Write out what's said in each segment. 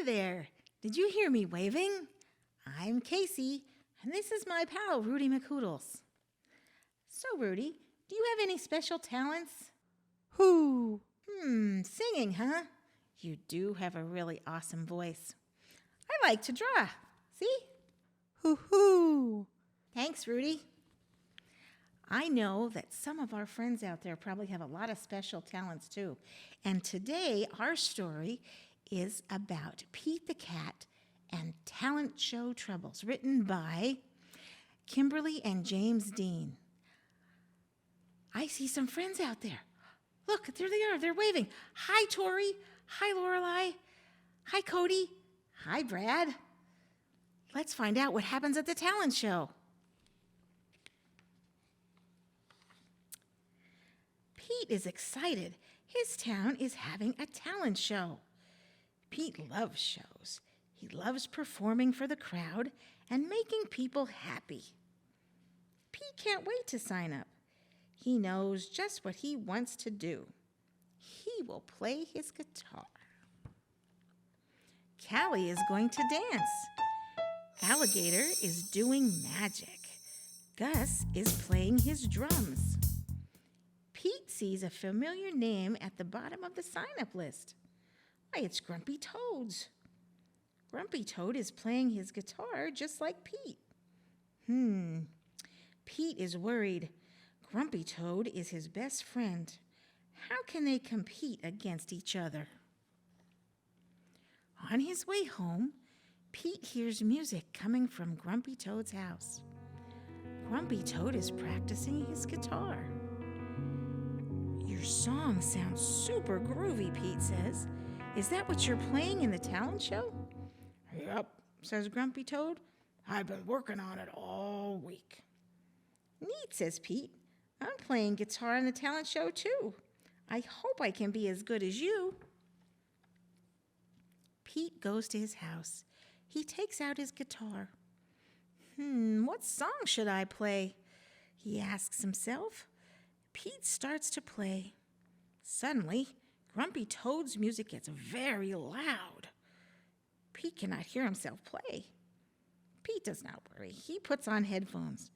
there. Did you hear me waving? I'm Casey, and this is my pal, Rudy McHootles. So, Rudy, do you have any special talents? Who? Singing, huh? You do have a really awesome voice. I like to draw. See? Hoo-hoo. Thanks, Rudy. I know that some of our friends out there probably have a lot of special talents too. And today, our story is about Pete the Cat and talent show troubles, written by Kimberly and James Dean. I see some friends out there. Look, there they are. They're waving. Hi, Tori. Hi, Lorelei. Hi, Cody. Hi, Brad. Let's find out what happens at the talent show. Pete is excited. His town is having a talent show. Pete loves shows. He loves performing for the crowd and making people happy. Pete can't wait to sign up. He knows just what he wants to do. He will play his guitar. Callie is going to dance. Alligator is doing magic. Gus is playing his drums. Pete sees a familiar name at the bottom of the sign-up list. Why, it's Grumpy Toads. Grumpy Toad is playing his guitar just like Pete. Pete is worried. Grumpy Toad is his best friend. How can they compete against each other? On his way home, Pete hears music coming from Grumpy Toad's house. Grumpy Toad is practicing his guitar. Your song sounds super groovy, Pete says. Is that what you're playing in the talent show? Yep, says Grumpy Toad. I've been working on it all week. Neat, says Pete. I'm playing guitar in the talent show too. I hope I can be as good as you. Pete goes to his house. He takes out his guitar. What song should I play? He asks himself. Pete starts to play. Suddenly, Grumpy Toad's music gets very loud. Pete cannot hear himself play. Pete does not worry. He puts on headphones.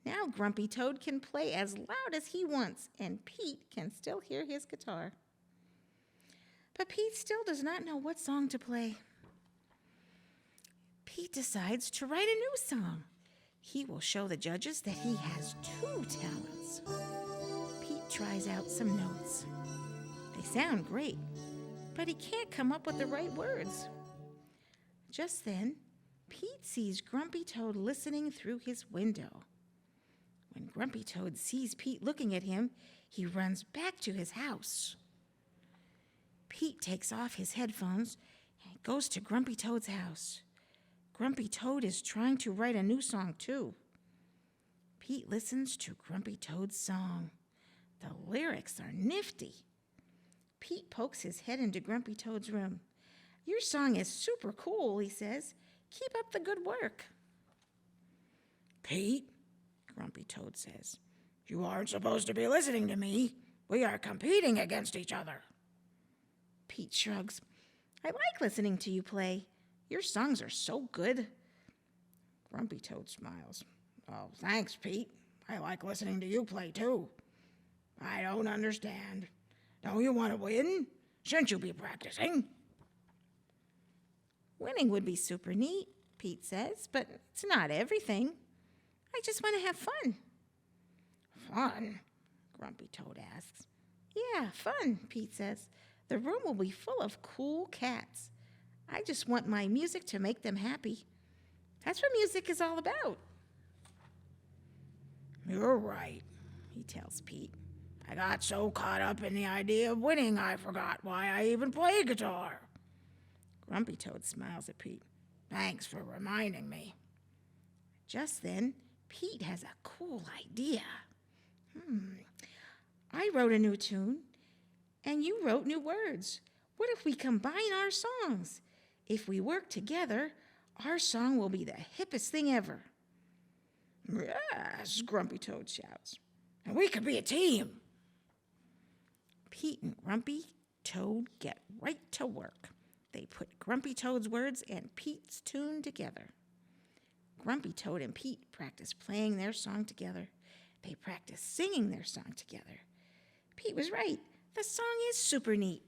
Now Grumpy Toad can play as loud as he wants, and Pete can still hear his guitar. But Pete still does not know what song to play. Pete decides to write a new song. He will show the judges that he has two talents. Pete tries out some notes. They sound great, but he can't come up with the right words. Just then, Pete sees Grumpy Toad listening through his window. When Grumpy Toad sees Pete looking at him, he runs back to his house. Pete takes off his headphones and goes to Grumpy Toad's house. Grumpy Toad is trying to write a new song, too. Pete listens to Grumpy Toad's song. The lyrics are nifty. Pete pokes his head into Grumpy Toad's room. Your song is super cool, he says. Keep up the good work. Pete, Grumpy Toad says, you aren't supposed to be listening to me. We are competing against each other. Pete shrugs. I like listening to you play. Your songs are so good. Grumpy Toad smiles. Oh, thanks, Pete. I like listening to you play, too. I don't understand. Don't you want to win? Shouldn't you be practicing? Winning would be super neat, Pete says, but it's not everything. I just want to have fun. Fun? Grumpy Toad asks. Yeah, fun, Pete says. The room will be full of cool cats. I just want my music to make them happy. That's what music is all about. You're right, he tells Pete. I got so caught up in the idea of winning, I forgot why I even play guitar. Grumpy Toad smiles at Pete. Thanks for reminding me. Just then, Pete has a cool idea. I wrote a new tune, and you wrote new words. What if we combine our songs? If we work together, our song will be the hippest thing ever. Yes, Grumpy Toad shouts. And we could be a team. Pete and Grumpy Toad get right to work. They put Grumpy Toad's words and Pete's tune together. Grumpy Toad and Pete practice playing their song together. They practice singing their song together. Pete was right. The song is super neat.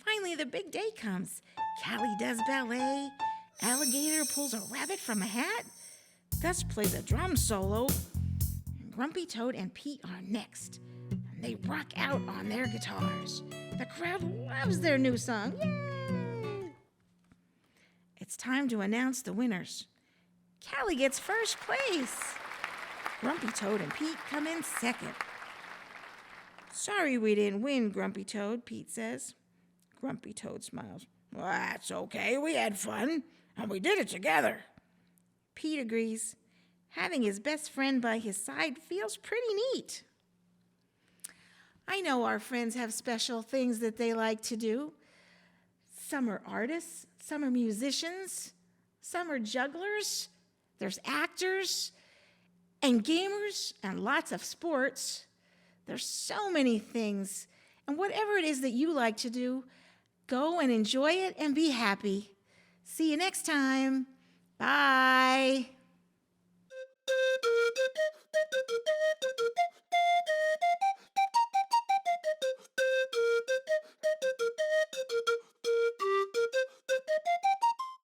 Finally, the big day comes. Callie does ballet. Alligator pulls a rabbit from a hat. Gus plays a drum solo. And Grumpy Toad and Pete are next. And they rock out on their guitars. The crowd loves their new song. Yay! It's time to announce the winners. Callie gets first place. Grumpy Toad and Pete come in second. Sorry we didn't win, Grumpy Toad, Pete says. Grumpy Toad smiles. Well, that's okay. We had fun, and we did it together. Pete agrees. Having his best friend by his side feels pretty neat. I know our friends have special things that they like to do. Some are artists, some are musicians, some are jugglers, there's actors and gamers and lots of sports. There's so many things. And whatever it is that you like to do, go and enjoy it and be happy. See you next time. Bye.